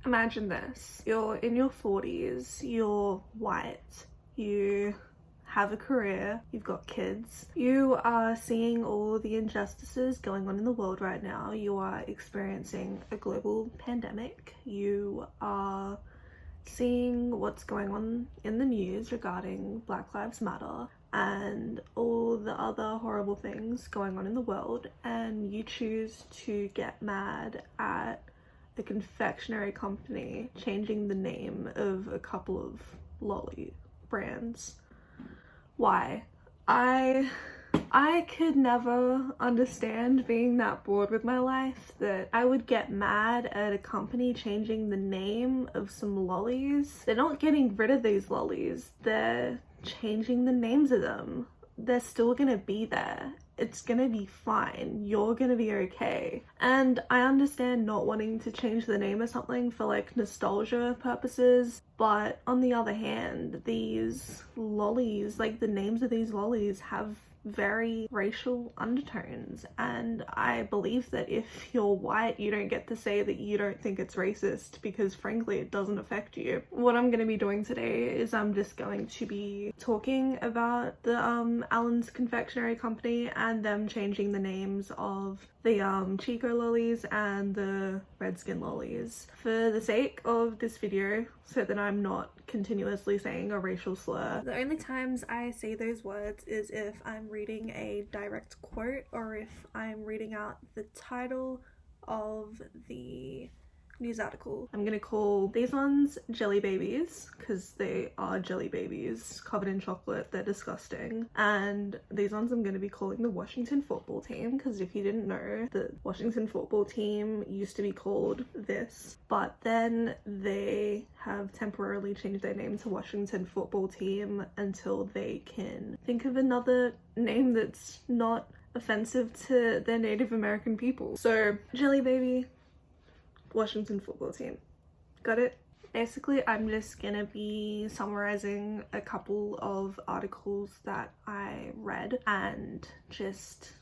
Imagine this. You're in your 40s, you're white, you have a career, you've got kids, you are seeing all the injustices going on in the world right now, you are experiencing a global pandemic, you are seeing what's going on in the news regarding Black Lives Matter and all the other horrible things going on in the world, and you choose to get mad at the confectionery company changing the name of a couple of lolly brands. Why? I could never understand being that bored with my life that I would get mad at a company changing the name of some lollies. They're not getting rid of these lollies, they're changing the names of them. They're still gonna be there. It's gonna be fine. You're gonna be okay. And I understand not wanting to change the name of something for like nostalgia purposes, but on the other hand, these lollies, like the names of these lollies have very racial undertones, and I believe that if you're white you don't get to say that you don't think it's racist, because frankly it doesn't affect you. What I'm going to be doing today is I'm just going to be talking about the Allen's Confectionery Company and them changing the names of the Chico lollies and the Redskin lollies for the sake of this video, so that I'm not continuously saying a racial slur. The only times I say those words is if I'm reading a direct quote or if I'm reading out the title of the news article. I'm gonna call these ones jelly babies because they are jelly babies covered in chocolate. They're disgusting. And these ones I'm gonna be calling the Washington football team, because if you didn't know, the Washington football team used to be called this, but then they have temporarily changed their name to Washington football team until they can think of another name that's not offensive to their Native American people. So jelly baby, Washington football team. Got it? Basically, I'm just gonna be summarizing a couple of articles that I read and just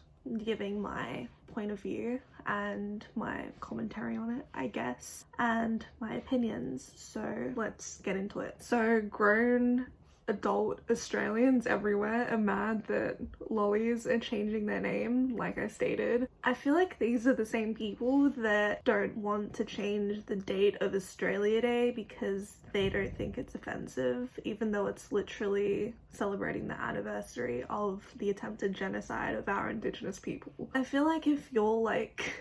giving my point of view and my commentary on it, I guess, and my opinions. So let's get into it. So grown adult Australians everywhere are mad that lollies are changing their name, like I stated. I feel like these are the same people that don't want to change the date of Australia Day because they don't think it's offensive, even though it's literally celebrating the anniversary of the attempted genocide of our Indigenous people. I feel like if you're like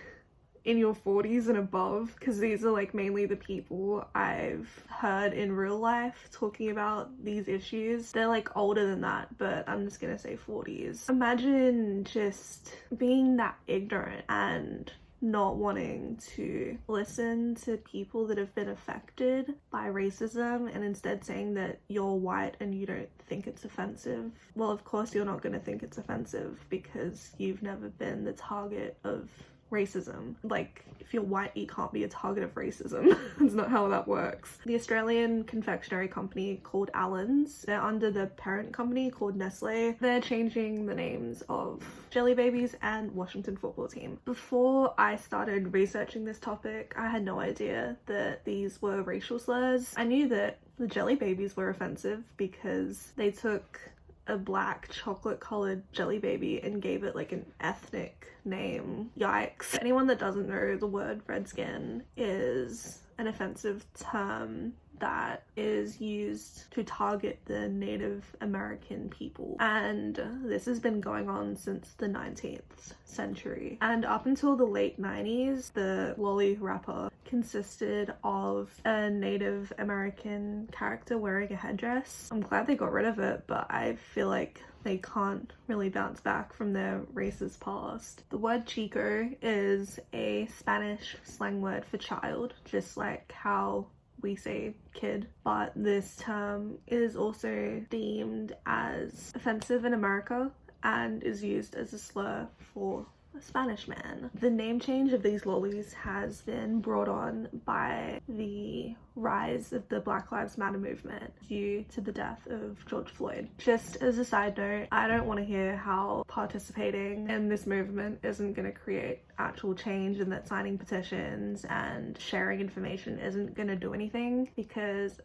in your 40s and above, because these are like mainly the people I've heard in real life talking about these issues, they're like older than that, but I'm just gonna say 40s. Imagine just being that ignorant and not wanting to listen to people that have been affected by racism and instead saying that you're white and you don't think it's offensive. Well, of course you're not going to think it's offensive because you've never been the target of racism. Like, if you're white, you can't be a target of racism. That's not how that works. The Australian confectionery company called Allen's, they're under the parent company called Nestle. They're changing the names of jelly babies and Washington football team. Before I started researching this topic, I had no idea that these were racial slurs. I knew that the jelly babies were offensive because they took a black chocolate colored jelly baby and gave it like an ethnic name. Yikes. Anyone that doesn't know, the word redskin is an offensive term that is used to target the Native American people, and this has been going on since the 19th century, and up until the late 90s the lolly wrapper consisted of a Native American character wearing a headdress. I'm glad they got rid of it, but I feel like they can't really bounce back from their racist past. The word chico is a Spanish slang word for child, just like how we say kid, but this term is also deemed as offensive in America and is used as a slur for a Spanish man. The name change of these lollies has been brought on by the rise of the Black Lives Matter movement due to the death of George Floyd. Just as a side note, I don't want to hear how participating in this movement isn't going to create actual change and that signing petitions and sharing information isn't going to do anything, because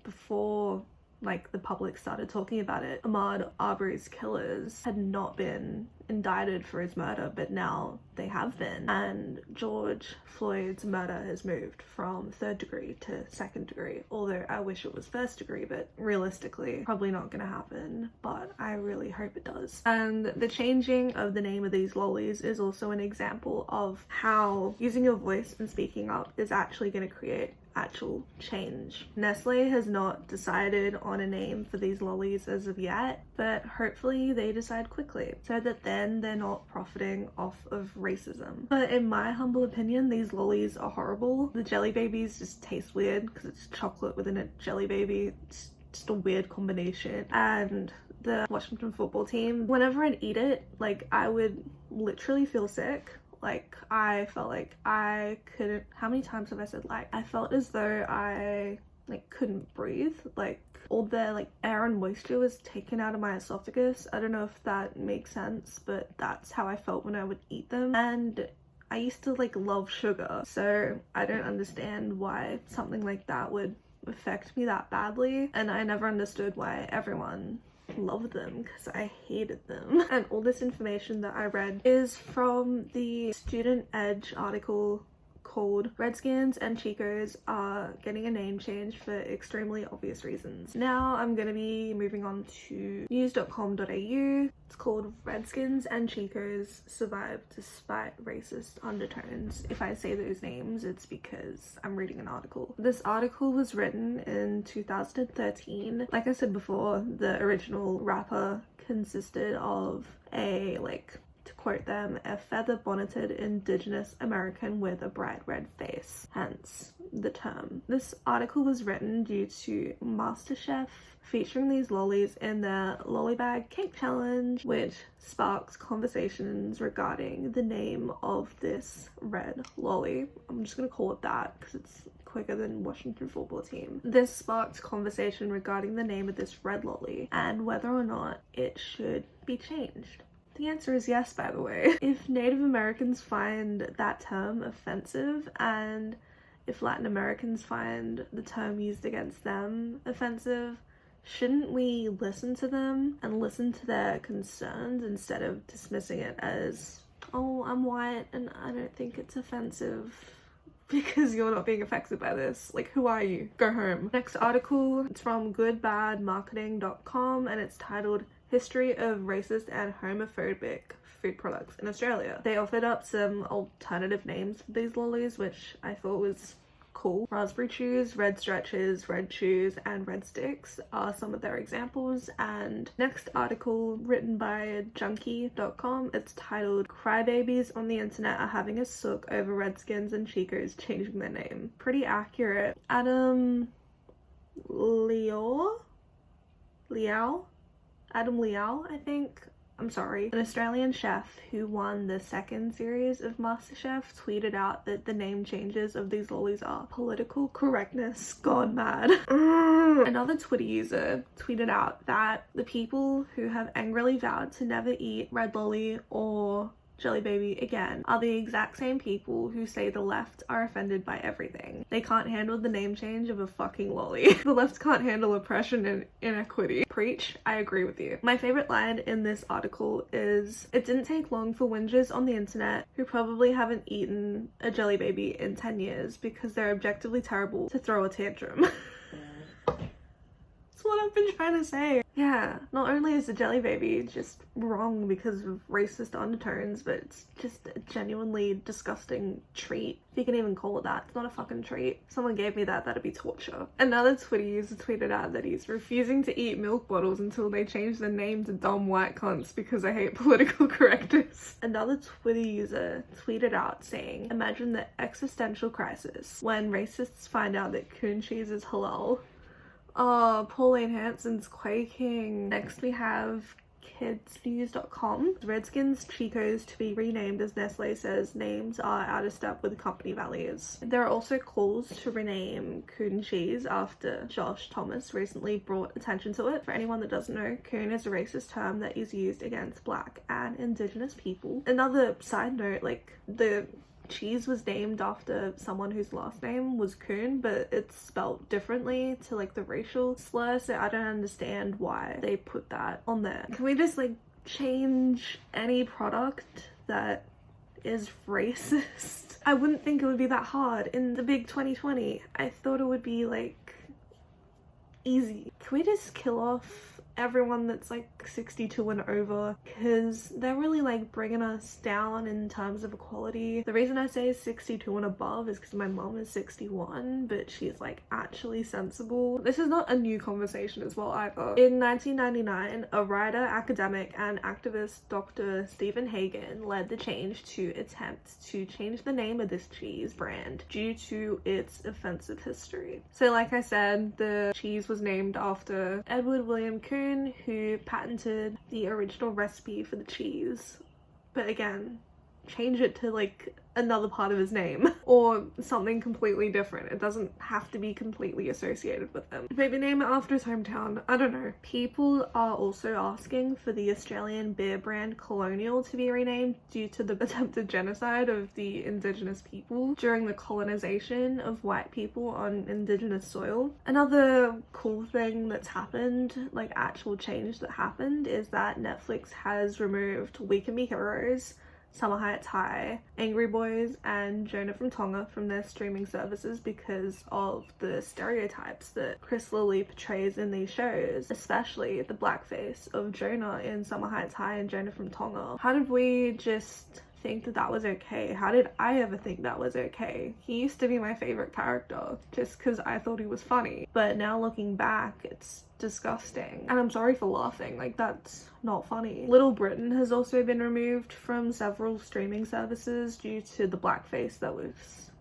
before the public started talking about it, Ahmaud Arbery's killers had not been indicted for his murder, but now they have been. And George Floyd's murder has moved from 3rd degree to 2nd degree, although I wish it was 1st degree, but realistically probably not gonna happen, but I really hope it does. And the changing of the name of these lollies is also an example of how using your voice and speaking up is actually going to create actual change. Nestle has not decided on a name for these lollies as of yet, but hopefully they decide quickly so that then they're not profiting off of racism. But in my humble opinion, these lollies are horrible. The jelly babies just taste weird because it's chocolate within a jelly baby. It's just a weird combination. And the Washington football team, whenever I'd eat it, I would literally feel sick. I felt like I couldn't, how many times have I said I felt as though I couldn't breathe. All the air and moisture was taken out of my esophagus. I don't know if that makes sense, but that's how I felt when I would eat them. And I used to love sugar, so I don't understand why something like that would affect me that badly. And I never understood why everyone loved them, because I hated them. And all this information that I read is from the Student Edge article called "Redskins and Chicos are getting a name change for extremely obvious reasons." Now I'm going to be moving on to news.com.au. It's called "Redskins and Chicos Survive Despite Racist Undertones." If I say those names, it's because I'm reading an article. This article was written in 2013. Like I said before, the original rapper consisted of a, to quote them, a feather-bonneted indigenous American with a bright red face, hence the term. This article was written due to MasterChef featuring these lollies in their Lollibag Cake Challenge, which sparked conversations regarding the name of this red lolly. I'm just gonna call it that because it's quicker than Washington football team. This sparked conversation regarding the name of this red lolly and whether or not it should be changed. The answer is yes, by the way. If Native Americans find that term offensive, and if Latin Americans find the term used against them offensive, shouldn't we listen to them and listen to their concerns instead of dismissing it as, oh, I'm white and I don't think it's offensive because you're not being affected by this? Who are you? Go home. Next article, it's from goodbadmarketing.com and it's titled "History of Racist and Homophobic Food Products in Australia." They offered up some alternative names for these lollies, which I thought was cool. Raspberry chews, red stretches, red chews, and red sticks are some of their examples. And next article, written by junkie.com, it's titled "Crybabies on the internet are having a sook over Redskins and Chicos changing their name." Pretty accurate. Adam Liao, I think. I'm sorry. An Australian chef who won the 2nd series of MasterChef tweeted out that the name changes of these lollies are political correctness gone mad. Another Twitter user tweeted out that the people who have angrily vowed to never eat red lolly or jelly baby again are the exact same people who say the left are offended by everything. They can't handle the name change of a fucking lolly. The left can't handle oppression and inequity. Preach, I agree with you. My favorite line in this article is, "It didn't take long for whingers on the internet who probably haven't eaten a jelly baby in 10 years because they're objectively terrible to throw a tantrum." What I've been trying to say. Yeah, not only is the jelly baby just wrong because of racist undertones, but it's just a genuinely disgusting treat. If you can even call it that. It's not a fucking treat. If someone gave me that, that'd be torture. Another Twitter user tweeted out that he's refusing to eat milk bottles until they change their name to dumb white cunts because I hate political correctness. Another Twitter user tweeted out saying, "Imagine the existential crisis when racists find out that coon cheese is halal." Oh, Pauline Hanson's quaking. Next we have kidsnews.com. Redskins Chicos to be renamed as Nestle says names are out of step with company values. There are also calls to rename coon cheese after Josh Thomas recently brought attention to it. For anyone that doesn't know, coon is a racist term that is used against black and indigenous people. Another side note, like the cheese was named after someone whose last name was Coon, but it's spelled differently to like the racial slur, so I don't understand why they put that on there. Can we just like change any product that is racist? I wouldn't think it would be that hard in the big 2020. I thought it would be like easy. Can we just kill off everyone that's like 62 and over, because they're really like bringing us down in terms of equality. The reason I say 62 and above is because my mom is 61, but she's like actually sensible. This is not a new conversation as well either. In 1999, a writer, academic and activist, Dr. Stephen Hagen, led the change to attempt to change the name of this cheese brand due to its offensive history. So like I said, the cheese was named after Edward William Coon, who patented the original recipe for the cheese. But again, change it to like another part of his name or something completely different. It doesn't have to be completely associated with him. Maybe name it after his hometown. I don't know. People are also asking for the Australian beer brand Colonial to be renamed due to the attempted genocide of the indigenous people during the colonization of white people on indigenous soil. Another cool thing that's happened, like actual change that happened, is that Netflix has removed We Can Be Heroes, Summer Heights High, Angry Boys and Jonah from Tonga from their streaming services because of the stereotypes that Chris Lilly portrays in these shows, especially the blackface of Jonah in Summer Heights High and Jonah from Tonga. How did we just think that that was okay? How did I ever think that was okay? He used to be my favorite character just because I thought he was funny, but now looking back, it's disgusting. And I'm sorry for laughing, like that's not funny. Little Britain has also been removed from several streaming services due to the blackface that was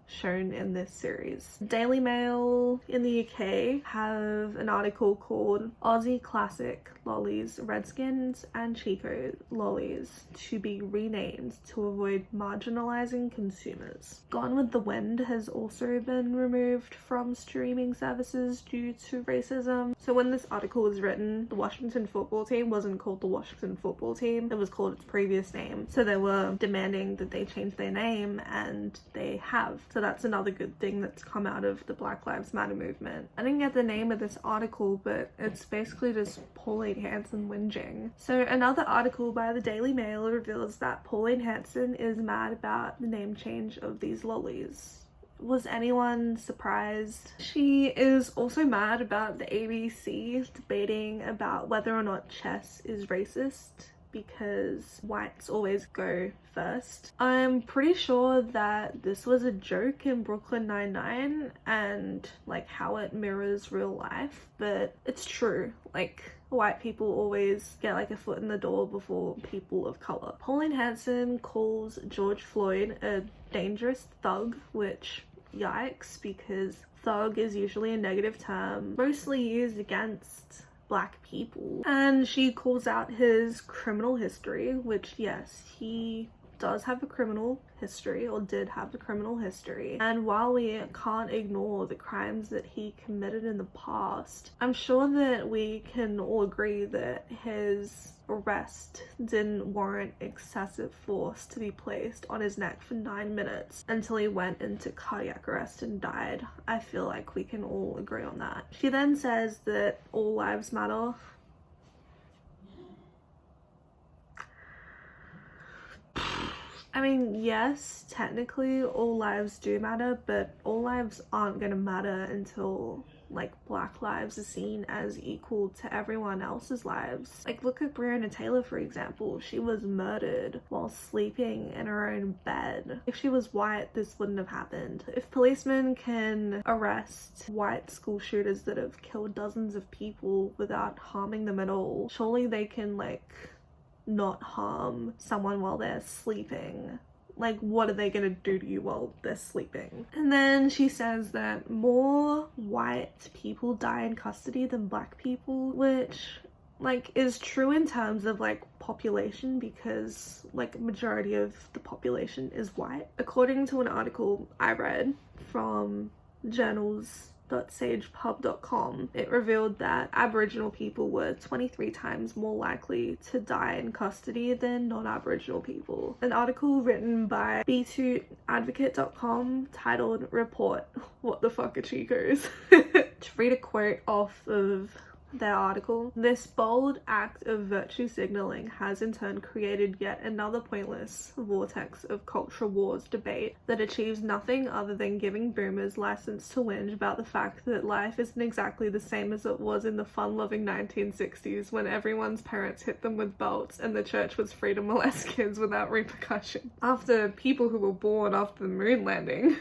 shown in this series. Daily Mail in the UK have an article called Aussie Classic Lollies, Redskins and Chico Lollies to be renamed to avoid marginalizing consumers. Gone with the Wind has also been removed from streaming services due to racism. So when this article was written, the Washington football team wasn't called the Washington football team, it was called its previous name. So they were demanding that they change their name, and they have. So that's another good thing that's come out of the Black Lives Matter movement. I didn't get the name of this article, but it's basically just Pauline Hanson whinging. So another article by the Daily Mail reveals that Pauline Hanson is mad about the name change of these lollies. Was anyone surprised? She is also mad about the ABC debating about whether or not chess is racist, because whites always go first. I'm pretty sure that this was a joke in Brooklyn Nine-Nine and like how it mirrors real life, but it's true. Like white people always get like a foot in the door before people of color. Pauline Hanson calls George Floyd a dangerous thug, which yikes, because thug is usually a negative term mostly used against black people, and she calls out his criminal history, which yes, he does have a criminal history, or did have a criminal history, and while we can't ignore the crimes that he committed in the past, I'm sure that we can all agree that his arrest didn't warrant excessive force to be placed on his neck for 9 minutes until he went into cardiac arrest and died. I feel like we can all agree on that. She then says that all lives matter. I mean, yes, technically all lives do matter, but all lives aren't gonna matter until like black lives are seen as equal to everyone else's lives. Like look at Breonna Taylor, for example. She was murdered while sleeping in her own bed. If she was white, this wouldn't have happened. If policemen can arrest white school shooters that have killed dozens of people without harming them at all, surely they can like not harm someone while they're sleeping. Like, what are they gonna do to you while they're sleeping? And then she says that more white people die in custody than black people, which like is true in terms of like population, because like majority of the population is white. According to an article I read from journals.sagepub.com, it revealed that Aboriginal people were 23 times more likely to die in custody than non-Aboriginal people. An article written by b2advocate.com titled "Report, What the Fuck Are Chicos?" To read a quote off of their article, "This bold act of virtue signaling has in turn created yet another pointless vortex of cultural wars debate that achieves nothing other than giving boomers license to whinge about the fact that life isn't exactly the same as it was in the fun-loving 1960s when everyone's parents hit them with belts and the church was free to molest kids without repercussion. After people who were born after the moon landing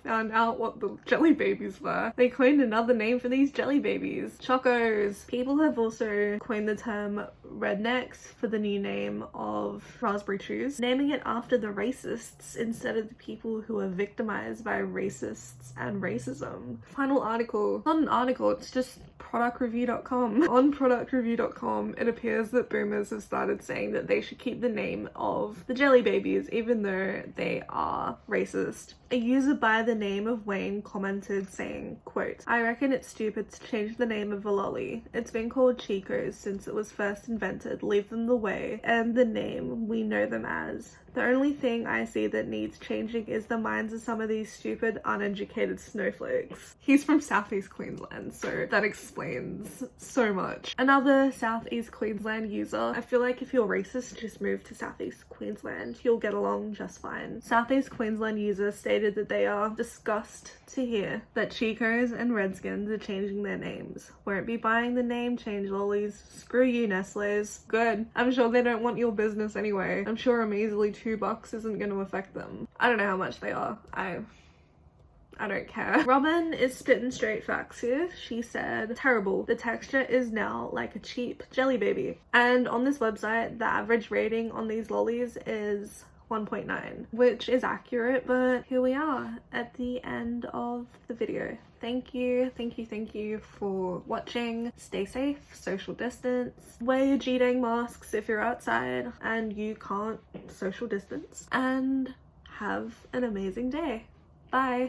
found out what the jelly babies were, they coined another name for these jelly babies: chocos. People have also coined the term rednecks for the new name of raspberry chews, naming it after the racists instead of the people who are victimized by racists and racism." Final article. Not an article, it's just productreview.com. On productreview.com, it appears that boomers have started saying that they should keep the name of the jelly babies even though they are racist. A user by the name of Wayne commented saying, quote, "I reckon it's stupid to change the name of a lolly. It's been called Chicos since it was first invented. Leave them the way and the name we know them as. The only thing I see that needs changing is the minds of some of these stupid, uneducated snowflakes." He's from Southeast Queensland, so that explains so much. Another Southeast Queensland user: "I feel like if you're racist, just move to Southeast Queensland. You'll get along just fine." Southeast Queensland user stated that they are disgusted to hear that Chicos and Redskins are changing their names. "Won't be buying the name change, lollies. Screw you, Nestle's." Good. I'm sure they don't want your business anyway. I'm sure a measly $2 isn't going to affect them. I don't know how much they are. I don't care. Robin is spitting straight facts here. She said, "Terrible. The texture is now like a cheap jelly baby." And on this website, the average rating on these lollies is 1.9, which is accurate, but here we are at the end of the video. Thank you for watching. Stay safe, social distance, wear your G-dang masks if you're outside and you can't social distance, and have an amazing day. Bye.